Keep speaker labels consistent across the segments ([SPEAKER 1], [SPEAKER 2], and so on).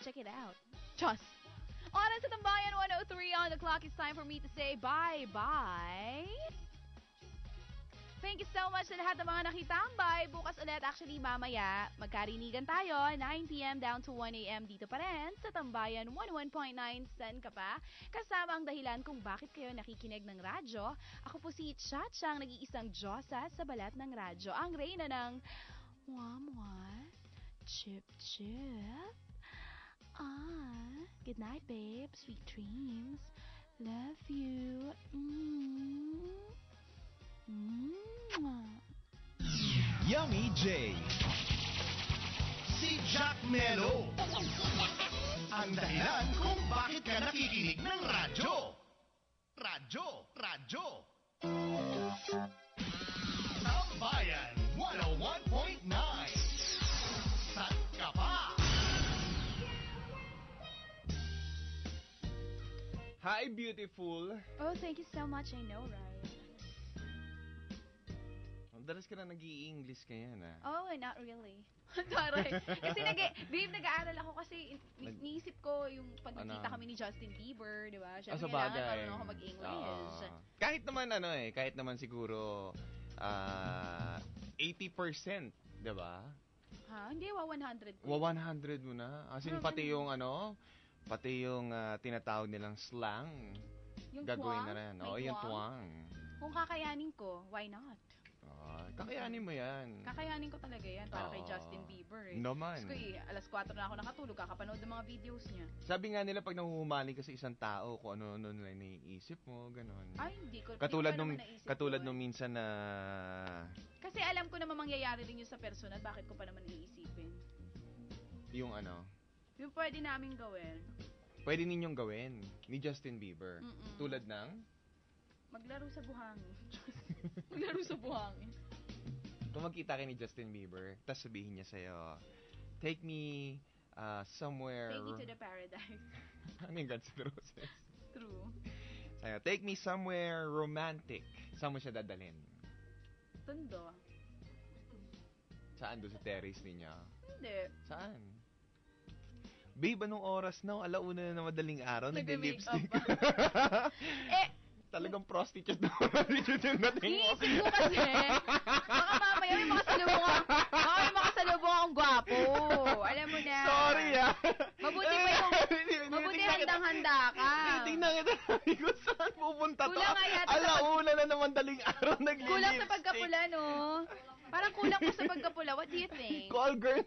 [SPEAKER 1] check it out. Diyos! Oras sa Tambayan 103 on the clock. It's time for me to say bye-bye. Thank you so much sa lahat ng mga nakitambay. Bukas ulit, actually mamaya, magkarinigan tayo, 9 p.m. down to 1 a.m. dito pa rin sa Tambayan 11.9. Saan ka pa? Kasama ang dahilan kung bakit kayo nakikinig ng radyo. Ako po si Chacha, ang nag-iisang Diyosa sa balat ng radyo. Ang reyna ng Mwah-mwah, chip-chip. Good night, babe. Sweet dreams. Love you.
[SPEAKER 2] Yummy J. Si Jack Mello. Ang dahilan kung bakit ka nakikinig ng radyo. Radyo. Tambayan 101.9. Saan ka pa?
[SPEAKER 3] Hi, beautiful.
[SPEAKER 1] Oh, thank you so much. I know, right?
[SPEAKER 3] Dalas ka na nag-i-English kaya na.
[SPEAKER 1] Oh, not really. Sorry. Kasi nag-aaral ako kasi niisip ko yung pagkikita kami ni Justin Bieber, di ba? Siyempre, kailangan marunong ako mag-English.
[SPEAKER 3] Kahit naman siguro 80%, di ba?
[SPEAKER 1] Ha? Hindi, 100.
[SPEAKER 3] 100 mo na. As in, pati yung tinatawag nilang slang.
[SPEAKER 1] Yung
[SPEAKER 3] gagawin
[SPEAKER 1] twang?
[SPEAKER 3] na rin. Yung twang.
[SPEAKER 1] Kung kakayanin ko, why not?
[SPEAKER 3] Kakayanin mo yan.
[SPEAKER 1] Kakayanin ko talaga yan para kay Justin Bieber eh.
[SPEAKER 3] Naman.
[SPEAKER 1] Kasi alas 4 na ako nakatulog, kakapanood ng mga videos niya.
[SPEAKER 3] Sabi nga nila pag nahuhumali ka sa isang tao, kung ano nila naiisip mo, gano'n.
[SPEAKER 1] Ay, hindi ko.
[SPEAKER 3] Katulad nung minsan na...
[SPEAKER 1] Kasi alam ko naman mangyayari din yun sa personal, bakit ko pa naman iisipin?
[SPEAKER 3] Yung ano?
[SPEAKER 1] Yung pwede namin gawin.
[SPEAKER 3] Pwede ninyong gawin ni Justin Bieber. Tulad ng...
[SPEAKER 1] Maglaro sa buhangin. Maglaro sa buhangin.
[SPEAKER 3] Kung magkita kayo ni Justin Bieber, tapos sabihin niya sa'yo, take me somewhere...
[SPEAKER 1] Take me to the paradise.
[SPEAKER 3] Ano yung Guns N' Roses?
[SPEAKER 1] True.
[SPEAKER 3] Sa'yo, take me somewhere romantic. Saan mo siya dadalhin?
[SPEAKER 1] Tondo.
[SPEAKER 3] Saan? Doon sa terrace ninyo?
[SPEAKER 1] Hindi.
[SPEAKER 3] Saan? Babe, anong oras na? Alauna na madaling araw, nag-lipstick. Talagang prostitute na prostitute yung dating mo.
[SPEAKER 1] Iisip ko kasi, baka mamaya may makasalubong akong gwapo. Alam mo na.
[SPEAKER 3] Sorry
[SPEAKER 1] Mabuti handang-handa ka.
[SPEAKER 3] Tingnan kita, sabi ko, saan pupunta to?
[SPEAKER 1] Kulang nga yata.
[SPEAKER 3] Alauna na naman daling araw, nag-lipstick.
[SPEAKER 1] Kulang sa pagkapula, no? Parang kulang ko sa pagkapula. What do you think?
[SPEAKER 3] Call girl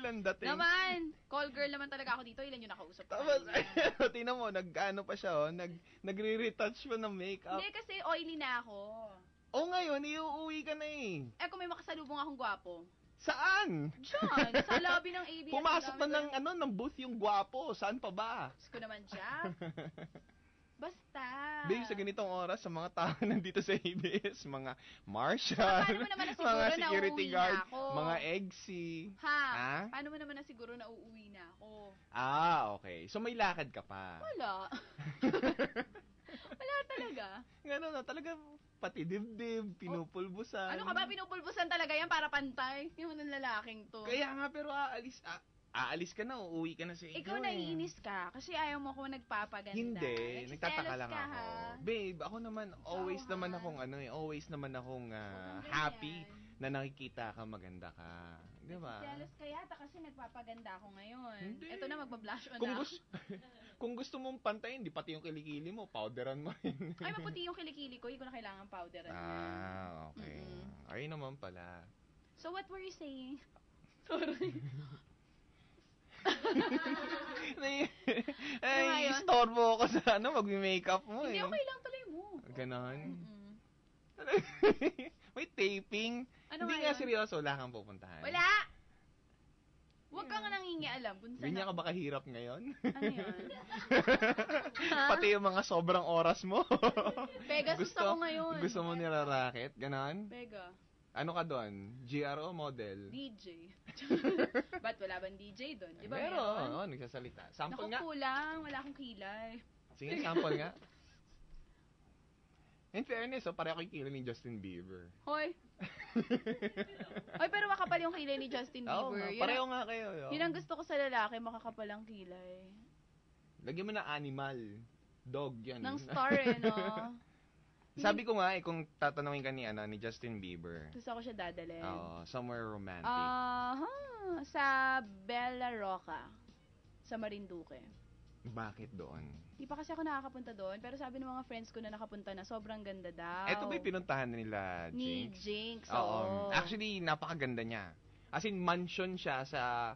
[SPEAKER 3] ang dating.
[SPEAKER 1] Naman. Call girl naman talaga ako dito. Ilan yung nakausap ko.
[SPEAKER 3] Tapos, tingnan mo, nag-ano pa siya, nagre-retouch pa ng makeup.
[SPEAKER 1] Hindi, kasi oily na ako.
[SPEAKER 3] Ngayon, iuuwi ka na eh.
[SPEAKER 1] Kung may makasalubong akong gwapo.
[SPEAKER 3] Saan?
[SPEAKER 1] Diyan, sa lobby ng ABS.
[SPEAKER 3] Pumasok na ng booth yung gwapo. Saan pa ba?
[SPEAKER 1] Gusto ko naman siya. Basta.
[SPEAKER 3] Babe, sa ganitong oras, sa mga tao nandito sa ABS, mga marshal,
[SPEAKER 1] paano mo naman na siguro
[SPEAKER 3] mga security guard,
[SPEAKER 1] na ako?
[SPEAKER 3] mga EGSI.
[SPEAKER 1] Ha? Paano mo naman na siguro na uuwi na ako?
[SPEAKER 3] Okay. So may lakad ka pa?
[SPEAKER 1] Wala. Wala talaga.
[SPEAKER 3] Gano'n na, talaga pati dibdib, pinupulbusan.
[SPEAKER 1] Ano ka ba, pinupulbusan talaga yan para pantay? Yung ng lalaking to.
[SPEAKER 3] Kaya nga, pero aalis ka na, uuwi ka na sa inyo.
[SPEAKER 1] Ikaw naiinis ka kasi ayaw mo ako nagpapaganda.
[SPEAKER 3] Hindi, nagtataka lang ako.
[SPEAKER 1] Ha?
[SPEAKER 3] Babe, ako naman, always naman akong happy na nakikita ka, maganda ka. Di ba?
[SPEAKER 1] Jealous ka yata kasi nagpapaganda ako ngayon.
[SPEAKER 3] Hindi.
[SPEAKER 1] Ito na, magbablush on
[SPEAKER 3] Kung
[SPEAKER 1] na.
[SPEAKER 3] kung gusto mong pantayin, di pati yung kilikili mo, powderan mo yun.
[SPEAKER 1] Ay, maputi yung kilikili ko, hindi ko na kailangan powderan.
[SPEAKER 3] Okay. Ay naman pala.
[SPEAKER 1] So, what were you saying? Sorry.
[SPEAKER 3] Istorbo ako sa mag-makeup mo
[SPEAKER 1] Hindi, okay lang, tuloy mo.
[SPEAKER 3] Ganon? May taping. Hindi nga seryoso, wala kang pupuntahan.
[SPEAKER 1] Wala! Huwag kang nangingialam kung saan.
[SPEAKER 3] Ganyan ka ba kahirap ngayon?
[SPEAKER 1] Ano yun?
[SPEAKER 3] Pati yung mga sobrang oras mo.
[SPEAKER 1] Pegasus ako ngayon.
[SPEAKER 3] Gusto mo nilaraket? Ganon?
[SPEAKER 1] Pega.
[SPEAKER 3] Ano ka doon? GRO model?
[SPEAKER 1] DJ. Ba't wala bang DJ doon? Di ba
[SPEAKER 3] meron? Nagsasalita. Sample nga.
[SPEAKER 1] Kulang. Wala akong kilay.
[SPEAKER 3] Sige, sample nga. In fairness, pareho kay kilay ni Justin Bieber.
[SPEAKER 1] Hoy, Ay, pero makapal yung kilay ni Justin
[SPEAKER 3] Oo
[SPEAKER 1] Bieber.
[SPEAKER 3] nga, pareho nga kayo.
[SPEAKER 1] Yun ang gusto ko sa lalaki, makakapal ang kilay.
[SPEAKER 3] Lagyan mo na animal. Dog yan.
[SPEAKER 1] Nang star no?
[SPEAKER 3] Sabi ko nga kung tatanungin ka ni Justin Bieber.
[SPEAKER 1] Gusto ko siya dadalhin.
[SPEAKER 3] Somewhere romantic.
[SPEAKER 1] Sa Bella Roca. Sa Marinduque.
[SPEAKER 3] Bakit doon?
[SPEAKER 1] Di pa kasi ako nakakapunta doon, pero sabi ng mga friends ko na nakapunta na, sobrang ganda daw.
[SPEAKER 3] Eto ba'y pinuntahan nila, Jinx?
[SPEAKER 1] Ni Jinx,
[SPEAKER 3] Oo. Actually, napakaganda niya. As in, mansion siya sa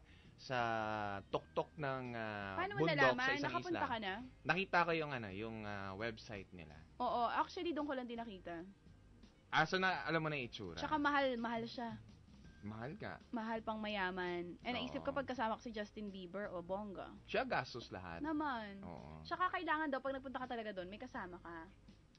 [SPEAKER 3] tuktok ng
[SPEAKER 1] Paano mo
[SPEAKER 3] bundok
[SPEAKER 1] nalaman?
[SPEAKER 3] sa isang
[SPEAKER 1] Nakapunta
[SPEAKER 3] isla.
[SPEAKER 1] ka na?
[SPEAKER 3] Nakita ko yung website nila.
[SPEAKER 1] Oo, actually doon ko lang din nakita.
[SPEAKER 3] So alam mo na yung itsura.
[SPEAKER 1] Tsaka mahal siya.
[SPEAKER 3] Mahal ka.
[SPEAKER 1] Mahal pang mayaman. Naisip ko
[SPEAKER 3] Oo.
[SPEAKER 1] pag kasama ko si Justin Bieber o bongga.
[SPEAKER 3] Siya gastos lahat.
[SPEAKER 1] Naman.
[SPEAKER 3] Oo.
[SPEAKER 1] Tsaka kailangan daw pag nagpunta ka talaga doon, may kasama ka.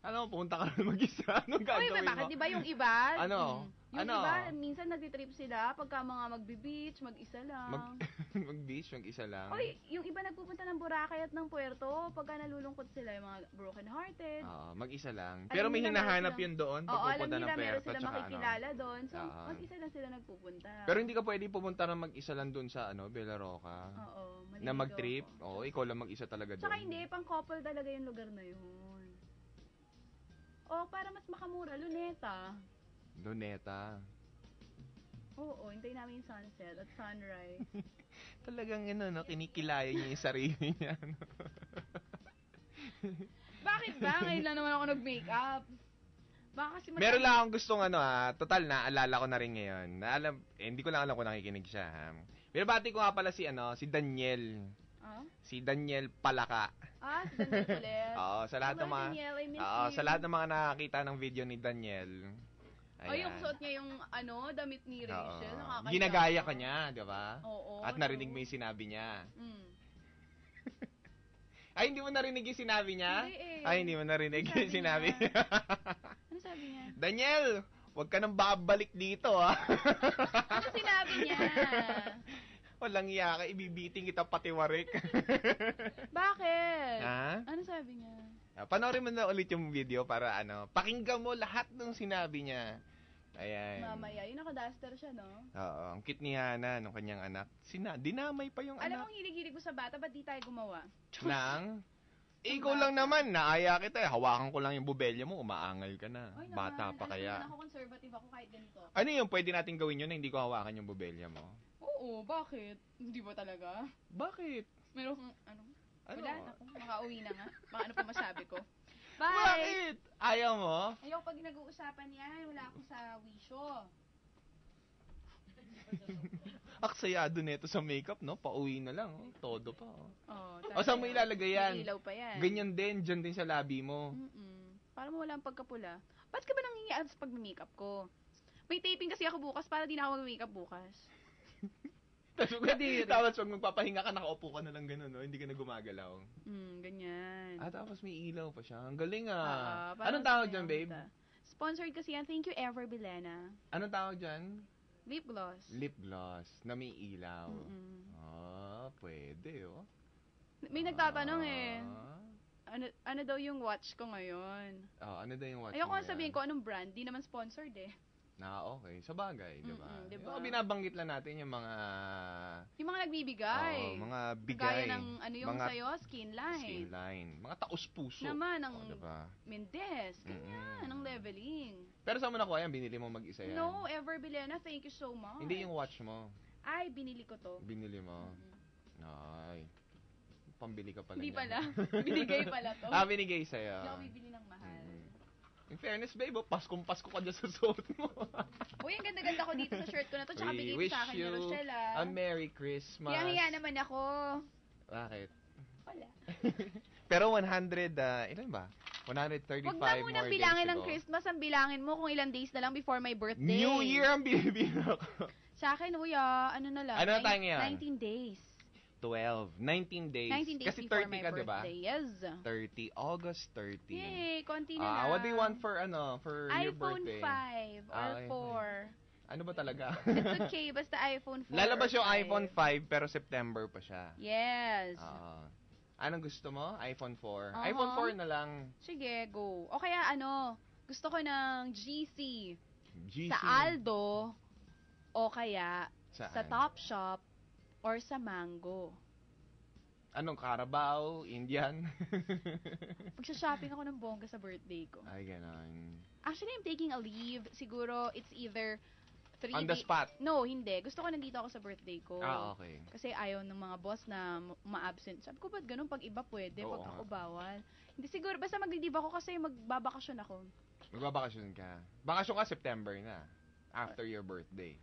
[SPEAKER 3] Alam mo, pumunta ka na mag-isa. Anong
[SPEAKER 1] Uy,
[SPEAKER 3] gagawin
[SPEAKER 1] bakit
[SPEAKER 3] mo?
[SPEAKER 1] di ba yung iba?
[SPEAKER 3] Ano?
[SPEAKER 1] Yung
[SPEAKER 3] Ano?
[SPEAKER 1] iba, minsan nagtitrip sila pagka mga magbe-beach, mag-isa lang.
[SPEAKER 3] Mag-beach, mag-isa lang.
[SPEAKER 1] Uy, yung iba nagpupunta ng Boracay at ng Puerto pagka nalulungkot sila, yung mga broken-hearted.
[SPEAKER 3] Oo, mag-isa lang.
[SPEAKER 1] Alam
[SPEAKER 3] Pero may
[SPEAKER 1] nila, meron
[SPEAKER 3] hinahanap
[SPEAKER 1] silang-
[SPEAKER 3] yun doon.
[SPEAKER 1] Oo, alam
[SPEAKER 3] Pagpupunta
[SPEAKER 1] nila,
[SPEAKER 3] ng
[SPEAKER 1] meron
[SPEAKER 3] Puerto,
[SPEAKER 1] sila
[SPEAKER 3] tsaka
[SPEAKER 1] makikilala doon. So,
[SPEAKER 3] Oo.
[SPEAKER 1] mag-isa lang sila nagpupunta.
[SPEAKER 3] Pero hindi ka pwede pumunta na mag-isa lang doon sa Bella Roca.
[SPEAKER 1] Oo, maliligaw
[SPEAKER 3] Na mag-trip.
[SPEAKER 1] ako.
[SPEAKER 3] Oo, ikaw lang mag-isa talaga doon.
[SPEAKER 1] Tsaka hindi, pang couple talaga yung lugar na yun. O, para mas makamura, Luneta.
[SPEAKER 3] Luneta.
[SPEAKER 1] Oo, hintayin namin yung sunset at sunrise.
[SPEAKER 3] Talagang kinikilaya niya yung sarili niya.
[SPEAKER 1] Bakit ba? Ngayon lang naman ako nag-makeup. Baka kasi
[SPEAKER 3] Meron lang akong gustong total na alala ko na rin ngayon. Hindi ko lang alam kung nakikinig siya. Binabati ko nga pala si Daniel. Si Daniel Palaka.
[SPEAKER 1] Si Daniel ulit.
[SPEAKER 3] Oo, sa lahat ng mga
[SPEAKER 1] Daniel, I miss you.
[SPEAKER 3] sa lahat ng mga nakakita ng video ni Daniel.
[SPEAKER 1] Ay, yung suot niya yung damit ni Rachel. Nakakaya.
[SPEAKER 3] Ginagaya ka niya, di ba?
[SPEAKER 1] Oo.
[SPEAKER 3] At narinig mo yung sinabi niya.
[SPEAKER 1] Mm.
[SPEAKER 3] Ay, hindi mo narinig yung sinabi niya?
[SPEAKER 1] Hindi eh.
[SPEAKER 3] Ay, hindi mo narinig
[SPEAKER 1] Ano
[SPEAKER 3] yung
[SPEAKER 1] sabi
[SPEAKER 3] sinabi
[SPEAKER 1] niya?
[SPEAKER 3] niya.
[SPEAKER 1] Ano sabi niya?
[SPEAKER 3] Daniel, huwag ka nang babalik dito, ha?
[SPEAKER 1] Ano sinabi niya?
[SPEAKER 3] Walang iya ka, ibibiting kita patiwarik.
[SPEAKER 1] Bakit?
[SPEAKER 3] Ha?
[SPEAKER 1] Ano sabi niya?
[SPEAKER 3] Panoorin mo na ulit yung video para pakinggan mo lahat ng sinabi niya. Ayan.
[SPEAKER 1] Mamaya, yung naka-duster siya, no?
[SPEAKER 3] Oo, ang cute ni Hana, ng kanyang anak. Dinamay pa yung
[SPEAKER 1] Alam
[SPEAKER 3] anak.
[SPEAKER 1] mo, hilig-hilig ko sa bata, ba't di tayo gumawa?
[SPEAKER 3] Nang? Ikaw lang naman, naaya kita. Hawakan ko lang yung bubelya mo, umaangal ka na.
[SPEAKER 1] Oy,
[SPEAKER 3] Bata
[SPEAKER 1] naman,
[SPEAKER 3] pa kaya.
[SPEAKER 1] Ako conservative ako kahit ganito.
[SPEAKER 3] Ano yung pwede natin gawin yun na hindi ko hawakan yung bubelya mo?
[SPEAKER 1] Oo, bakit? Hindi ba talaga?
[SPEAKER 3] Bakit?
[SPEAKER 1] Meron kang,
[SPEAKER 3] Ano?
[SPEAKER 1] wala na ako. Makauwi na nga. Baka ano pa masabi ko. Bye!
[SPEAKER 3] Bakit? Ayaw mo?
[SPEAKER 1] Ayaw pag nag-uusapan yan, wala ako sa wisyo.
[SPEAKER 3] Aksayado nito sa makeup, no? Pauwi na lang, oh. Todo pa, oh.
[SPEAKER 1] Oh,
[SPEAKER 3] O, saan mo ilalagay yan?
[SPEAKER 1] May ilaw pa yan.
[SPEAKER 3] Ganyan din, dyan din sa labi mo.
[SPEAKER 1] Para mawala ang pagkapula. Ba't ka ba nangingian sa pag-makeup ko? May taping kasi ako bukas para di na ako mag-makeup bukas.
[SPEAKER 3] Tapos pag magpapahinga ka, nakaupo ka na lang gano'n, no? Hindi ka na gumagalaw.
[SPEAKER 1] Ganyan.
[SPEAKER 3] Tapos may ilaw pa siya. Ang galing,
[SPEAKER 1] Parang
[SPEAKER 3] Anong tawag dyan, babe?
[SPEAKER 1] Sponsored kasi yan. Thank you, Ever Bilena.
[SPEAKER 3] Anong tawag dyan?
[SPEAKER 1] Lip gloss.
[SPEAKER 3] Lip gloss na may ilaw.
[SPEAKER 1] Mm-mm.
[SPEAKER 3] Pwede, oh.
[SPEAKER 1] May nagtatanong ano daw yung watch ko ngayon?
[SPEAKER 3] Ano daw yung watch
[SPEAKER 1] Ayoko
[SPEAKER 3] mo
[SPEAKER 1] nga sabihin ko anong brand. Di naman sponsored eh.
[SPEAKER 3] Okay. Sa bagay, di ba?
[SPEAKER 1] Diba?
[SPEAKER 3] Binabanggit lang natin yung mga...
[SPEAKER 1] Yung mga nagbibigay.
[SPEAKER 3] mga bigay.
[SPEAKER 1] Gaya ng yung
[SPEAKER 3] mga
[SPEAKER 1] sa'yo, skin line.
[SPEAKER 3] Skin line. Mga taos-puso.
[SPEAKER 1] Naman, ang
[SPEAKER 3] diba?
[SPEAKER 1] Mendes. Ganyan, ang leveling.
[SPEAKER 3] Pero saan mo nakuha yan? Binili mo mag-isa yan?
[SPEAKER 1] No, Ever Bilena, thank you so much.
[SPEAKER 3] Hindi yung watch mo.
[SPEAKER 1] Ay, binili ko to.
[SPEAKER 3] Binili mo? Ay. Pambili ka pala
[SPEAKER 1] Hindi
[SPEAKER 3] niyan.
[SPEAKER 1] pala. Binigay pala to.
[SPEAKER 3] Binigay sa'yo.
[SPEAKER 1] Hindi ako bibili ng mahal.
[SPEAKER 3] In fairness, babe, Paskong-Pasko ka dyan sa suot mo.
[SPEAKER 1] Uy, ang ganda-ganda ko dito sa shirt ko na to. Tsaka bigay
[SPEAKER 3] wish
[SPEAKER 1] sa akin ni
[SPEAKER 3] you
[SPEAKER 1] Rochelle,
[SPEAKER 3] a Merry Christmas.
[SPEAKER 1] Hiya naman ako.
[SPEAKER 3] Bakit?
[SPEAKER 1] Wala.
[SPEAKER 3] Pero 100, ilan ba? 135
[SPEAKER 1] Huwag na munang
[SPEAKER 3] more
[SPEAKER 1] bilangin
[SPEAKER 3] days
[SPEAKER 1] ng
[SPEAKER 3] ago.
[SPEAKER 1] Christmas. Ang bilangin mo kung ilang days na lang before my birthday.
[SPEAKER 3] New Year ang binibilang ko.
[SPEAKER 1] Sa akin, ano na lang.
[SPEAKER 3] Ano na tayo ngayon?
[SPEAKER 1] 19 days.
[SPEAKER 3] 12. 19 days.
[SPEAKER 1] 19 days
[SPEAKER 3] Kasi
[SPEAKER 1] before
[SPEAKER 3] 30
[SPEAKER 1] my
[SPEAKER 3] ka, di ba?
[SPEAKER 1] birthday. Yes.
[SPEAKER 3] 30. August 30.
[SPEAKER 1] Yay, konti na lang.
[SPEAKER 3] What do you want for your
[SPEAKER 1] iPhone
[SPEAKER 3] birthday?
[SPEAKER 1] 5 or 4.
[SPEAKER 3] Ano ba talaga?
[SPEAKER 1] It's okay, basta iPhone 4
[SPEAKER 3] Lalabas
[SPEAKER 1] or
[SPEAKER 3] yung
[SPEAKER 1] 5.
[SPEAKER 3] iPhone 5 pero September pa siya.
[SPEAKER 1] Yes.
[SPEAKER 3] Anong gusto mo? iPhone 4? iPhone 4 na lang.
[SPEAKER 1] Sige, go. O kaya gusto ko ng GC.
[SPEAKER 3] GC.
[SPEAKER 1] Sa Aldo o kaya
[SPEAKER 3] Saan?
[SPEAKER 1] sa Topshop or sa Mango.
[SPEAKER 3] Anong Carabao? Indian?
[SPEAKER 1] Magsha-shopping ako ng bongga sa birthday ko.
[SPEAKER 3] Ay, ganon.
[SPEAKER 1] Actually, I'm taking a leave. Siguro, it's either 3
[SPEAKER 3] On the spot?
[SPEAKER 1] No, hindi. Gusto ko nandito ako sa birthday ko.
[SPEAKER 3] Ah, okay.
[SPEAKER 1] Kasi ayaw ng mga boss na ma-absent. Sabi ko, ba't ganun? Pag iba pwede,
[SPEAKER 3] Oo
[SPEAKER 1] pag ako
[SPEAKER 3] nga.
[SPEAKER 1] bawal. Hindi siguro, basta mag-leave ako kasi magbabakasyon ako.
[SPEAKER 3] Magbabakasyon ka. Bakasyon ka September na. After your birthday.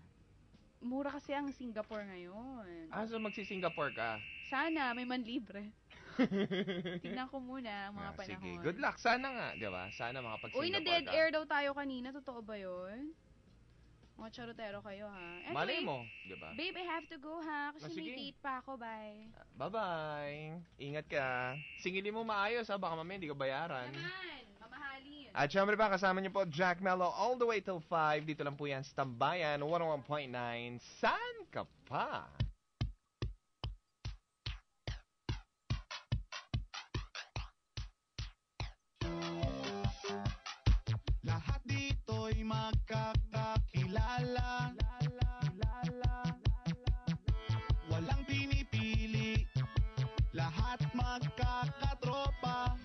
[SPEAKER 1] Mura kasi ang Singapore ngayon.
[SPEAKER 3] Ah, so magsi-Singapore ka?
[SPEAKER 1] Sana, may manlibre. Tingnan ko muna ang mga
[SPEAKER 3] Ah,
[SPEAKER 1] panahon.
[SPEAKER 3] sige, good luck. Sana nga, di ba? Sana makapag-Singapore
[SPEAKER 1] Uy,
[SPEAKER 3] ka.
[SPEAKER 1] na-dead air daw tayo kanina. Totoo ba yun? Mga charotero kayo, ha?
[SPEAKER 3] Malay
[SPEAKER 1] Anyway,
[SPEAKER 3] mo, di ba?
[SPEAKER 1] babe, I have to go, ha? Kasi
[SPEAKER 3] Ah,
[SPEAKER 1] may
[SPEAKER 3] sige.
[SPEAKER 1] date pa ako, bye.
[SPEAKER 3] Bye-bye. Ingat ka. Singilin mo maayos, ha? Baka mamaya hindi ka bayaran.
[SPEAKER 1] Naman, mamahalin.
[SPEAKER 3] At syempre pa, kasama niyo po Jack Mello all the way till 5. Dito lang po yan sa Tambayan, 101.9. San ka pa?